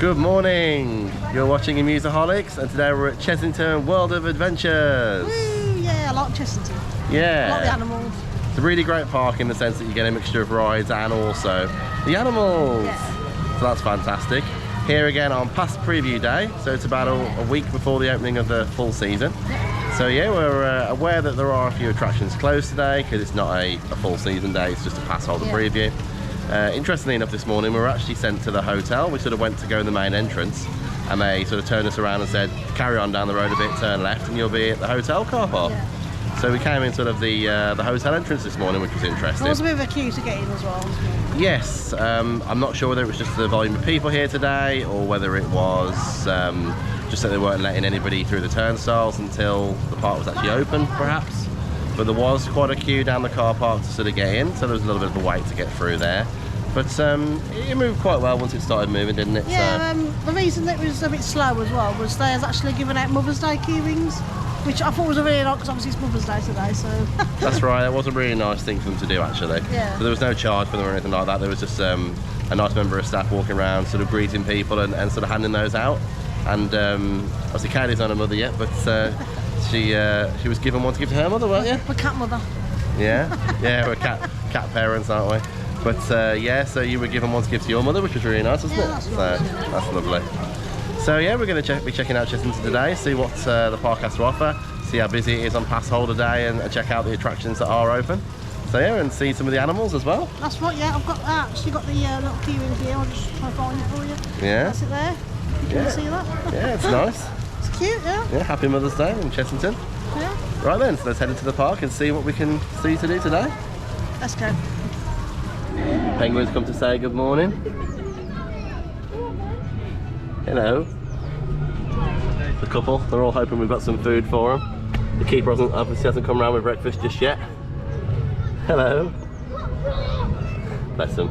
Good morning. You're watching Amuseaholics, and today we're at Chessington World of Adventures. Woo, yeah, I like Chessington. Yeah. I like the animals. It's a really great park in the sense that you get a mixture of rides and also the animals. Yeah. So that's fantastic. Here again on past preview day, so it's about a week before the opening of the full season. Yeah. So yeah, we're aware that there are a few attractions closed today because it's not a full season day, it's just a Passholder preview. Interestingly enough, this morning we were actually sent to the hotel. We sort of went to go in the main entrance and they sort of turned us around and said, carry on down the road a bit, turn left and you'll be at the hotel car park. Yeah. So we came in sort of the hotel entrance this morning, which was interesting. There was a bit of a queue to get in as well, wasn't it? Yes, I'm not sure whether it was just the volume of people here today or whether it was just that they weren't letting anybody through the turnstiles until the park was actually open, perhaps. But there was quite a queue down the car park to sort of get in, so there was a little bit of a wait to get through there. But it moved quite well once it started moving, didn't it? Yeah, the reason it was a bit slow as well was they was actually giving out Mother's Day key rings, which I thought was a really nice, because obviously it's Mother's Day today, so... That's right, that was a really nice thing for them to do, actually. Yeah. So there was no charge for them or anything like that, there was just a nice member of staff walking around, sort of greeting people and sort of handing those out. And obviously Kaylee's not a mother yet, but she was given one to give to her mother, weren't you? We're cat mother. Yeah, yeah, we're cat parents, aren't we? But yeah, so you were given one to give to your mother, which was really nice, wasn't it? That's nice. So that's lovely. So yeah, we're going to be checking out Chessington today, see what the park has to offer, see how busy it is on Passholder day, and check out the attractions that are open. So yeah, and see some of the animals as well. That's right, yeah, I've got actually got the little key ring here. I'll just try to find it for you. Yeah. That's it there. You can see that. Yeah, it's nice. It's cute, yeah. Yeah, happy Mother's Day in Chessington. Yeah. Right then, so let's head into the park and see what we can see to do today. Let's go. Penguins come to say good morning. Hello. The couple, they're all hoping we've got some food for them. The keeper obviously hasn't come around with breakfast just yet. Hello. Bless them.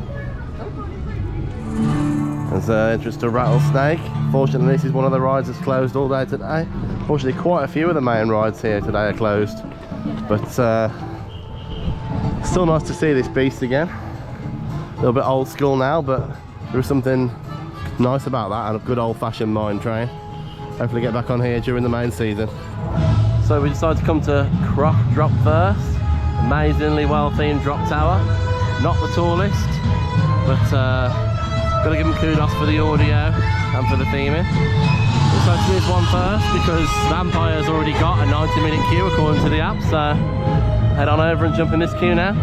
There's just a rattlesnake. Fortunately, this is one of the rides that's closed all day today. Fortunately, quite a few of the main rides here today are closed. But still nice to see this beast again. A little bit old school now, but there is something nice about that, and a good old-fashioned mine train. Hopefully get back on here during the main season. So we decided to come to Croc Drop first. Amazingly well-themed drop tower. Not the tallest, but got to give them kudos for the audio and for the theming. We decided to do this one first because Vampire's already got a 90-minute queue according to the app, so head on over and jump in this queue now.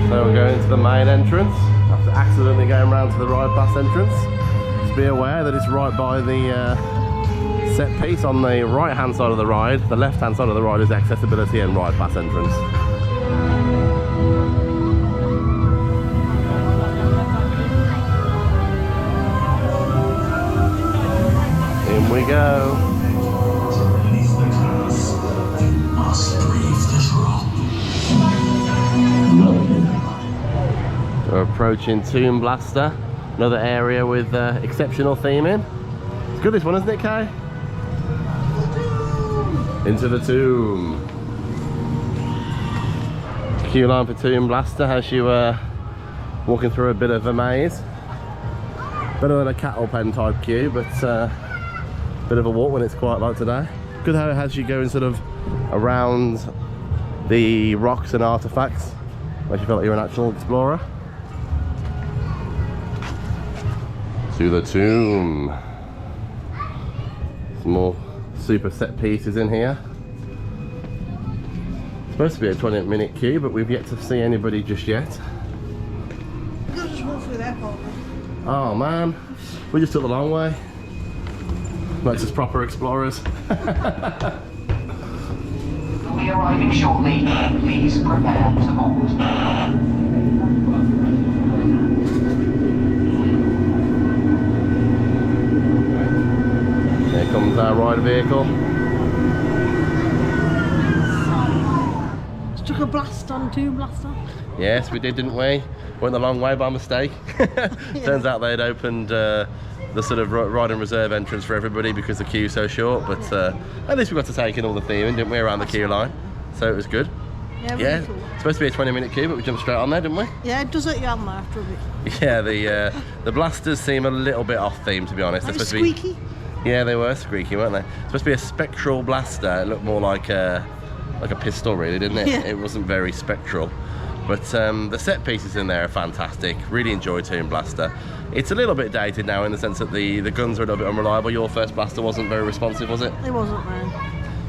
So we're going into the main entrance after accidentally going round to the ride pass entrance. Just be aware that it's right by the set piece on the right hand side of the ride. The left hand side of the ride is the accessibility and ride pass entrance. In we go. We're approaching Tomb Blaster, another area with exceptional theming. It's good, this one, isn't it, Kay? Into the tomb. Queue line for Tomb Blaster as you walking through a bit of a maze. Better than a cattle pen type queue, but bit of a walk when it's quiet like today. Good how it has you going sort of around the rocks and artifacts, like you feel like you're an actual explorer. To the tomb. Some more super set pieces in here. It's supposed to be a 20-minute queue, but we've yet to see anybody just yet. You could just walk through there, probably. Oh man, we just took the long way. Makes us proper explorers. We'll be arriving shortly. Please prepare to board. comes our ride vehicle. Stuck a blast on, 2 blast on. Yes, we did, didn't we? Went the long way by mistake. Turns out they'd opened the sort of ride and reserve entrance for everybody because the queue's so short, but at least we got to take in all the theming, didn't we, around the queue line? So it was good. Yeah, really cool. It's supposed to be a 20-minute queue, but we jumped straight on there, didn't we? Yeah, it does hurt your hand there after a bit. Yeah, the blasters seem a little bit off theme, to be honest. They They're were supposed squeaky. to be, yeah, they were squeaky, weren't they? It's supposed to be a spectral blaster. It looked more like a pistol, really, didn't it? Yeah. It wasn't very spectral. But the set pieces in there are fantastic. Really enjoy Toon Blaster. It's a little bit dated now in the sense that the guns are a little bit unreliable. Your first blaster wasn't very responsive, was it? It wasn't, man.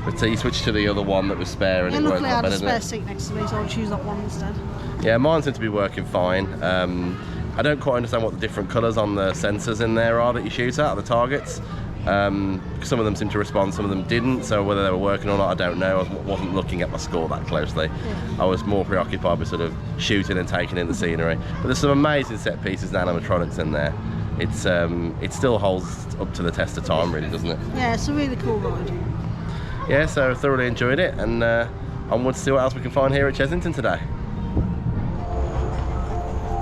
But you switched to the other one that was spare and Yeah, it worked luckily I a lot had a better, spare didn't seat next to me, so I'll choose that one instead. it? Yeah, mine seems to be working fine. I don't quite understand what the different colours on the sensors in there are that you shoot at, the targets. Some of them seem to respond, some of them didn't, so whether they were working or not, I don't know. I wasn't looking at my score that closely. Yeah. I was more preoccupied with sort of shooting and taking in the scenery. But there's some amazing set pieces and animatronics in there. It still holds up to the test of time, really, doesn't it? Yeah, it's a really cool ride. Yeah, so thoroughly enjoyed it, and onwards to see what else we can find here at Chessington today.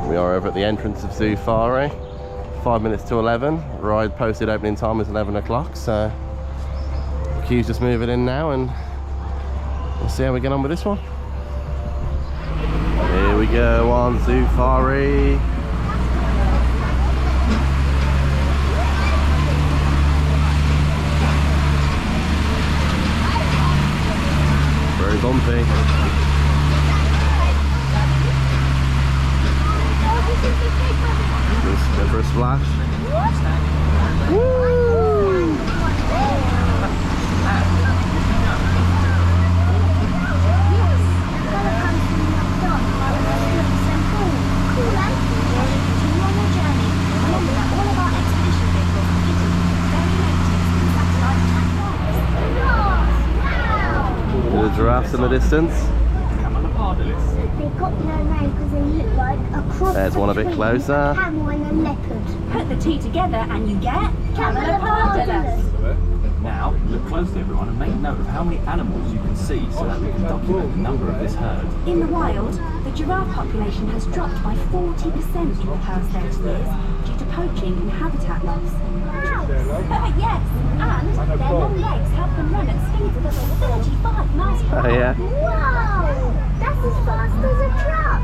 We are over at the entrance of Zoofari. 5 minutes to 11. Ride posted opening time is 11 o'clock, so the queue's just moving in now, and we'll see how we get on with this one. Here we go on Zoofari. Very bumpy. Just go for a splash. Woo! The giraffes in the distance. They got no name because they look like a cross. There's one a bit between closer. a camel and a leopard. Put the two together and you get Camelopardus. Now, look closely everyone and make note of how many animals you can see so that we can document the number of this herd. In the wild, the giraffe population has dropped by 40% in the past 30 years due to poaching and habitat loss. Yes, and their long legs help them run at speeds of over 35 miles per hour. Oh yeah. Wow! That's as fast as a truck!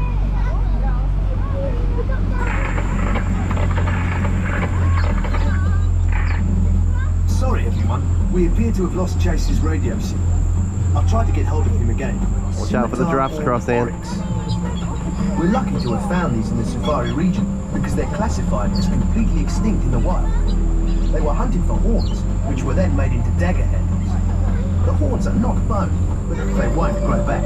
Sorry everyone, we appear to have lost Chase's radio signal. I'll try to get hold of him again. Watch out for the giraffes crossing. We're lucky to have found these in the Zoofari region because they're classified as completely extinct in the wild. They were hunted for horns, which were then made into dagger handles. The horns are not bone, but they won't grow back.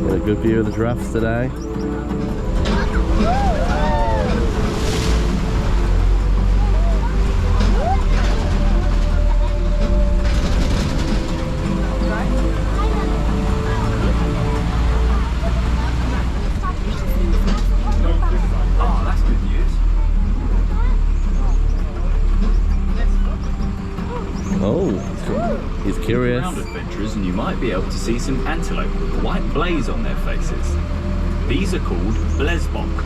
Got a good view of the giraffes today. Oh, that's good news. Oh, he's curious. Around adventurers and you might be able to see some antelope with a white blaze on their faces. These are called blesbok.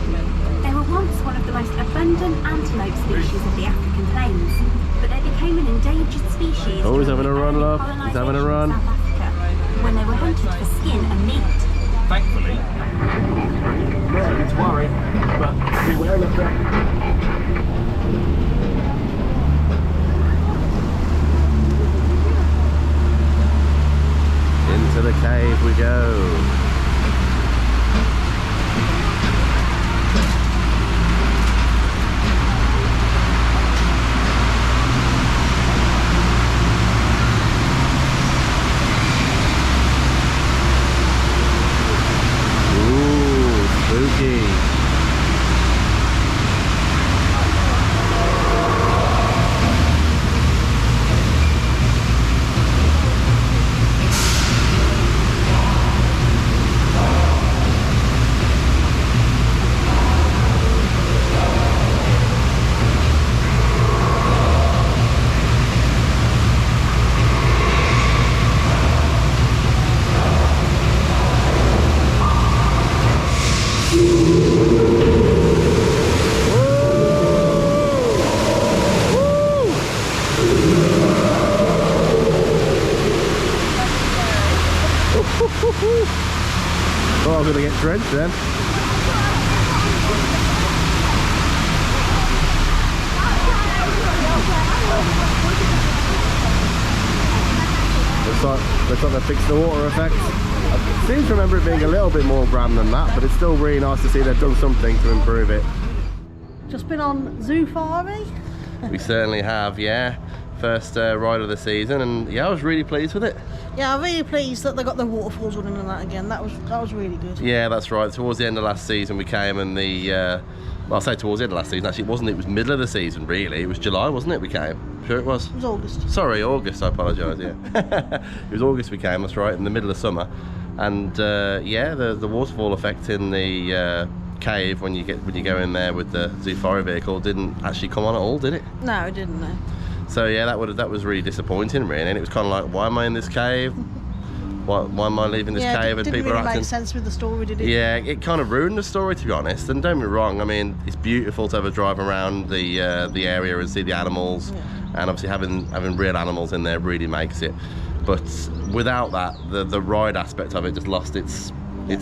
They were once one of the most abundant antelope species of the African plains, but they became an endangered species. Oh, he's during having a the run, early love. He's having a colonisation run. of South Africa, when they were hunted for skin and meat. Thankfully, no need to worry, but beware of them. Into the cave we go. Ooh, spooky. Oh, I'm gonna get drenched then. Looks like they fixed the water effect. I seem to remember it being a little bit more grand than that, but it's still really nice to see they've done something to improve it. Just been on Zoofari. We certainly have, yeah. First ride of the season, and yeah, I was really pleased with it. Yeah, I'm really pleased that they got the waterfalls running and that again. That was really good. Yeah, that's right. Towards the end of last season we came, and the well, I'll say towards the end of last season, actually it wasn't, it was middle of the season really. It was July, wasn't it, we came? Sure it was? It was August. Sorry, August, I apologise, yeah. It was August we came, that's right, in the middle of summer. And yeah, the waterfall effect in the cave when you go in there with the Zoofari vehicle didn't actually come on at all, did it? No, it didn't, no. So yeah, that was really disappointing really, and it was kind of like, why am I in this cave? Why am I leaving this cave? And didn't people really are acting... make sense with the story, did it? Yeah, it kind of ruined the story, to be honest. And don't get me wrong, I mean, it's beautiful to have a drive around the area and see the animals, and obviously having real animals in there really makes it. But without that, the ride aspect of it just lost its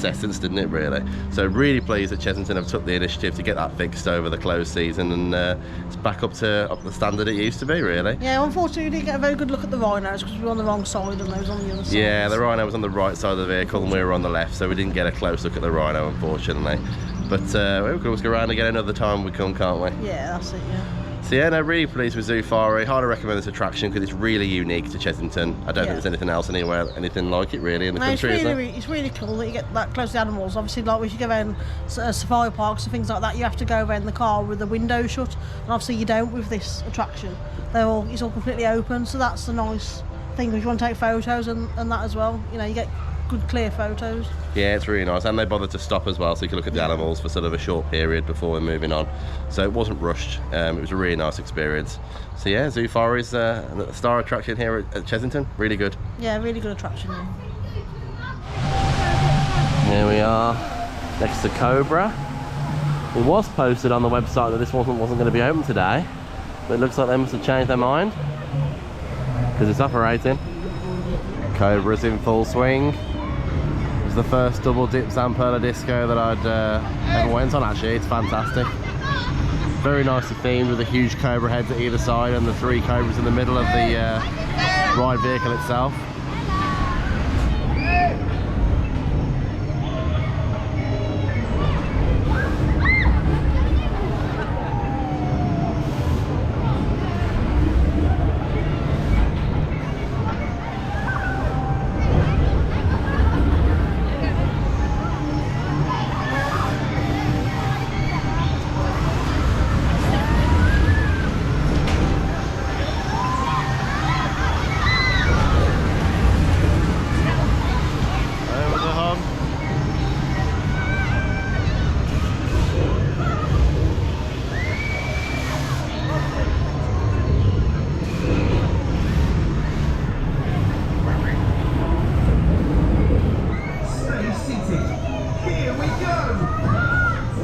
essence, didn't it, really? So really pleased that Chessington have took the initiative to get that fixed over the closed season, and it's back up the standard it used to be, really. Yeah, unfortunately we didn't get a very good look at the rhinos because we were on the wrong side and they was on the other side. Yeah, the rhino was on the right side of the vehicle and we were on the left, so we didn't get a close look at the rhino, unfortunately. But we can always go around again another time we come, can't we? Yeah, that's it, yeah. So yeah, no, really pleased with Zoofari. Highly recommend this attraction because it's really unique to Chessington. I don't think there's anything else anywhere, anything like it really in the country, is there? It's really cool that you get that close to the animals. Obviously, like if you go around safari parks and things like that, you have to go around the car with the window shut, and obviously you don't with this attraction. It's all completely open, so that's the nice thing if you want to take photos and that as well. You know, you get good clear photos. Yeah, it's really nice, and they bothered to stop as well, so you can look at the animals for sort of a short period before we're moving on. So it wasn't rushed. It was a really nice experience. So yeah, Zoofari's a star attraction here at Chessington. Really good. Yeah, really good attraction. Here we are, next to Cobra. It was posted on the website that this wasn't going to be open today, but it looks like they must have changed their mind because it's operating. Cobra's in full swing. It was the first double dip Zamperla disco that I'd ever went on. Actually, it's fantastic. Very nicely themed with the huge cobra heads at either side and the 3 cobras in the middle of the ride vehicle itself.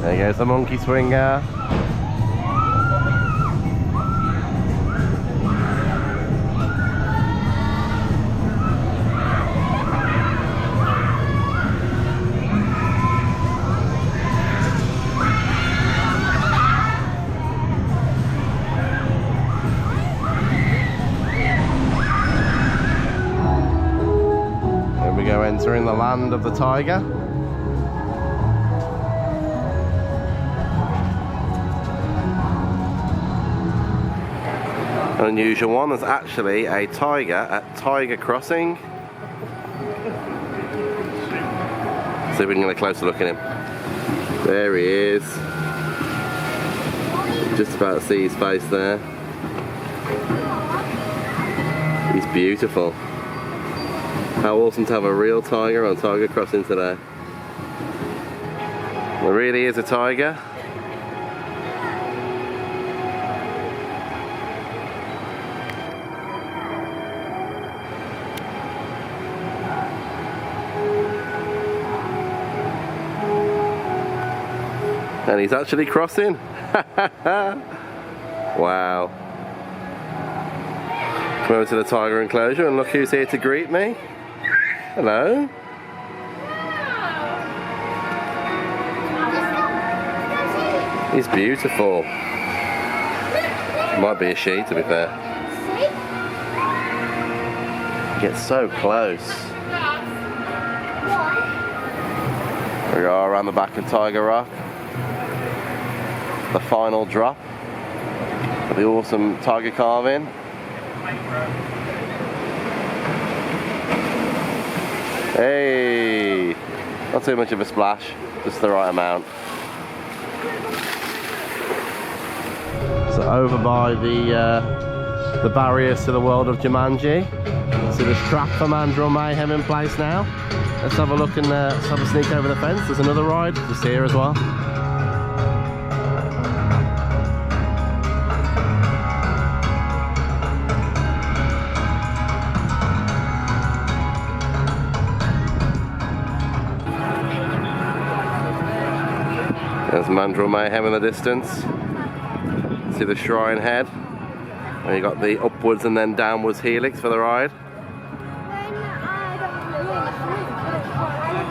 There goes the monkey swinger. Here we go, entering the land of the tiger. An unusual one, there's actually a tiger at Tiger Crossing. See if we can get a closer look at him. There he is. Just about to see his face there. He's beautiful. How awesome to have a real tiger on Tiger Crossing today. There really is a tiger. And he's actually crossing. Wow. Come over to the tiger enclosure and look who's here to greet me. Hello. He's beautiful. Might be a she, to be fair. Get so close. There we are around the back of Tiger Rock. The final drop of the awesome tiger carving. Hey, not too much of a splash, just the right amount. So over by the barriers to the world of Jumanji. So there's track for Mandrill Mayhem in place now. Let's have a look and let's have a sneak over the fence. There's another ride just here as well. There's Mandrill Mayhem in the distance. See the shrine head. And you got the upwards and then downwards helix for the ride.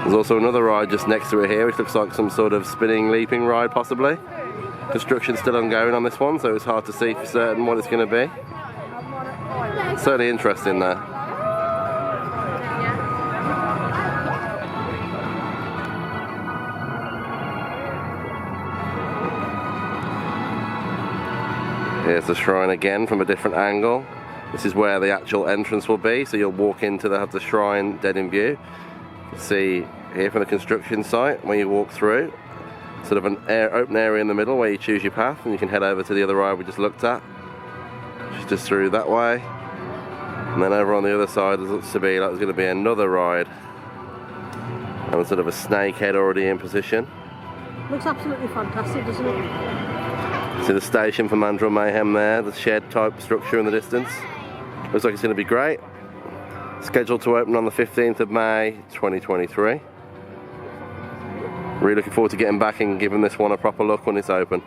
There's also another ride just next to it here, which looks like some sort of spinning, leaping ride possibly. Construction's still ongoing on this one, so it's hard to see for certain what it's going to be. Certainly interesting there. Here's the shrine again from a different angle. This is where the actual entrance will be, so you'll walk into the shrine dead in view. You can see here from the construction site when you walk through, sort of an open area in the middle where you choose your path, and you can head over to the other ride we just looked at, which is just through that way. And then over on the other side there looks to be like there's going to be another ride, and sort of a snake head already in position. Looks absolutely fantastic, doesn't it? See the station for Mandrill Mayhem there, the shed type structure in the distance. Looks like it's going to be great. Scheduled to open on the 15th of May 2023. Really looking forward to getting back and giving this one a proper look when it's open.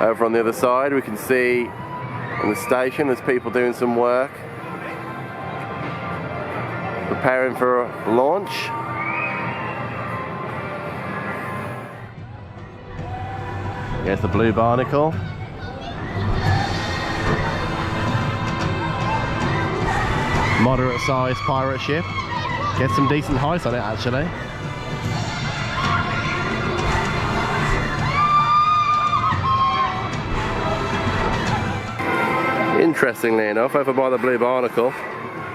Over on the other side we can see in the station there's people doing some work, preparing for launch. Here's the Blue Barnacle. Moderate sized pirate ship. Get some decent height on it actually. Interestingly enough, over by the Blue Barnacle,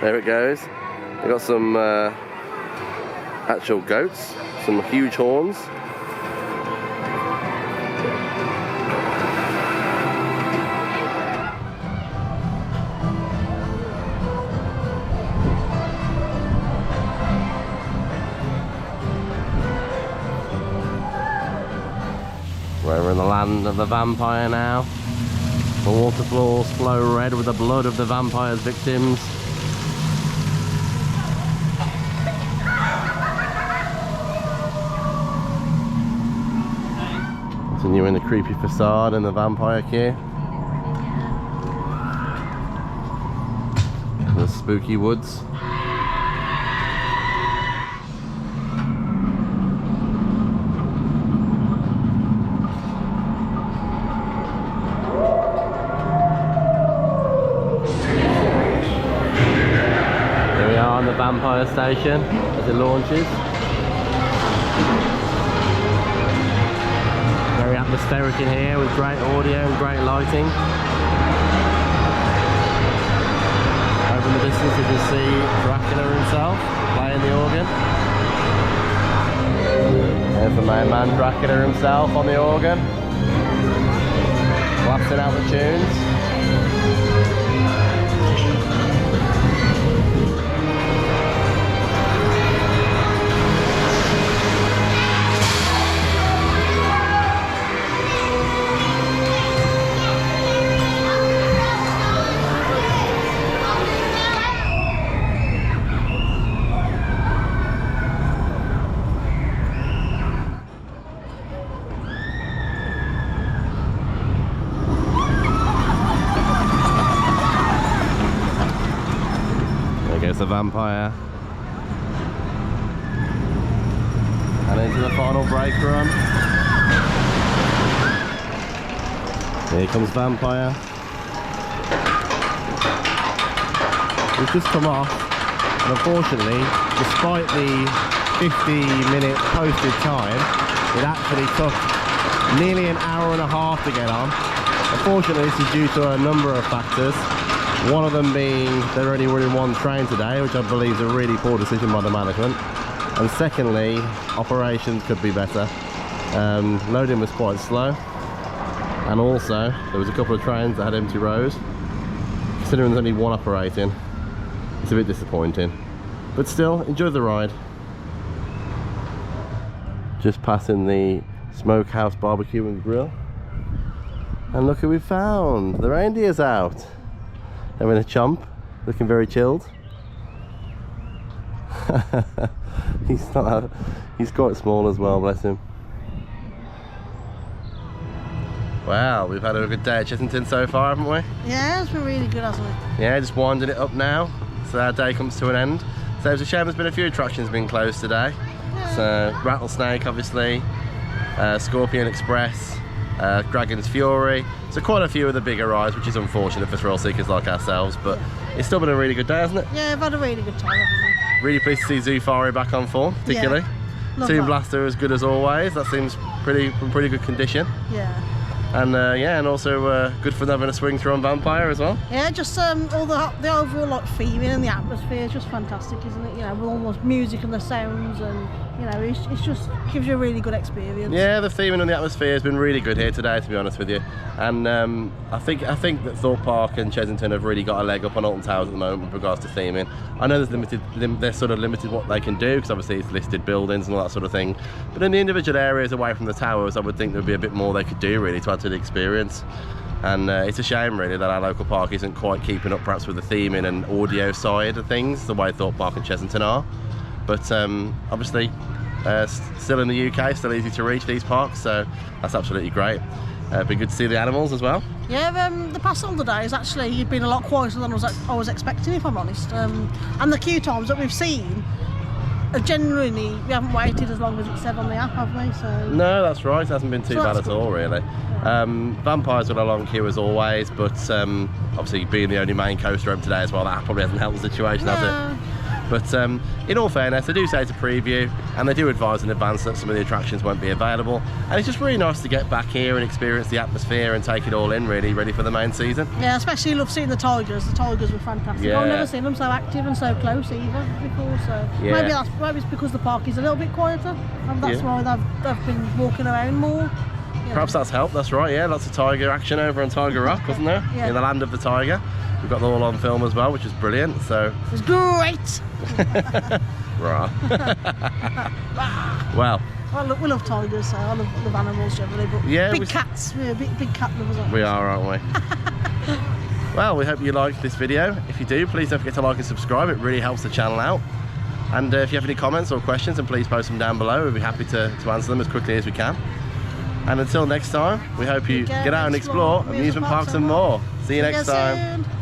there it goes. They've got some actual goats, some huge horns. We're in the land of the vampire now. The water floors flow red with the blood of the vampire's victims. Continuing the creepy facade in the vampire queue. The spooky woods. Vampire station as it launches. Very atmospheric in here with great audio and great lighting. Over in the distance you can see Dracula himself playing the organ. There's the main man Dracula himself on the organ, blasting out the tunes. The vampire. And into the final brake run. Here comes Vampire. We've just come off, and unfortunately, despite the 50-minute posted time, it actually took nearly an hour and a half to get on. Unfortunately, this is due to a number of factors. One of them being they're only running one train today, which I believe is a really poor decision by the management. And secondly, operations could be better. Loading was quite slow. And also, there was a couple of trains that had empty rows. Considering there's only one operating, it's a bit disappointing. But still, enjoy the ride. Just passing the Smokehouse Barbecue and Grill. And look who we found. The reindeer's out. Having a chomp, looking very chilled. He's quite small as well, bless him. Wow, we've had a good day at Chessington so far, haven't we? Yeah, it's been really good, hasn't it? Yeah, just winding it up now, so our day comes to an end. So it's a shame there's been a few attractions being closed today. Yeah. So Rattlesnake, obviously, Scorpion Express, Dragon's Fury. So quite a few of the bigger rides, which is unfortunate for thrill seekers like ourselves, but it's still been a really good day, hasn't it? Yeah, I've had a really good time, haven't we? Really pleased to see Zoofari back on form, particularly. Yeah, Toon that. Blaster as good as always. That seems in pretty good condition. Yeah. And yeah, and also good for having a swing through on Vampire as well. Yeah, just all the overall like theming and the atmosphere is just fantastic, isn't it? You know, with all the music and the sounds, and you know, it's just gives you a really good experience. Yeah, the theming and the atmosphere has been really good here today, to be honest with you. And I think that Thorpe Park and Chessington have really got a leg up on Alton Towers at the moment with regards to theming. I know they're sort of limited what they can do, because obviously it's listed buildings and all that sort of thing. But in the individual areas away from the towers, I would think there'd be a bit more they could do really to add to the experience. And it's a shame really that our local park isn't quite keeping up perhaps with the theming and audio side of things the way Thorpe Park and Chessington are. But obviously still in the UK, still easy to reach these parks, so that's absolutely great. Been good to see the animals as well. Yeah, the Passholder days actually been a lot quieter than I was expecting, if I'm honest. And the queue times that we've seen, genuinely, we haven't waited as long as it said on the app, have we? So no, that's right. It hasn't been too bad at good. all, really. Vampire's got a long queue as always, but obviously being the only main coaster open today as well, that probably hasn't helped the situation, has it? But in all fairness, they do say it's a preview, and they do advise in advance that some of the attractions won't be available. And it's just really nice to get back here and experience the atmosphere and take it all in, really, ready for the main season. Yeah, especially love seeing the tigers. The tigers were fantastic. Yeah. I've never seen them so active and so close either before. So Yeah. maybe it's because the park is a little bit quieter, and that's Yeah. why they've been walking around more. Yeah. Perhaps that's helped, that's right, yeah. Lots of tiger action over on Tiger Rock, wasn't there? Yeah. In the land of the tiger. We've got them all on film as well, which is brilliant, so... It was great! Right. Well, We love tigers, so I love animals generally, but Yeah, big cats, we're big cat lovers, aren't we are, aren't we? Well, we hope you liked this video. If you do, please don't forget to like and subscribe. It really helps the channel out. And if you have any comments or questions, then please post them down below. We'll be happy to answer them as quickly as we can. And until next time, we hope you get out and explore amusement parks and more. See you next time. Soon.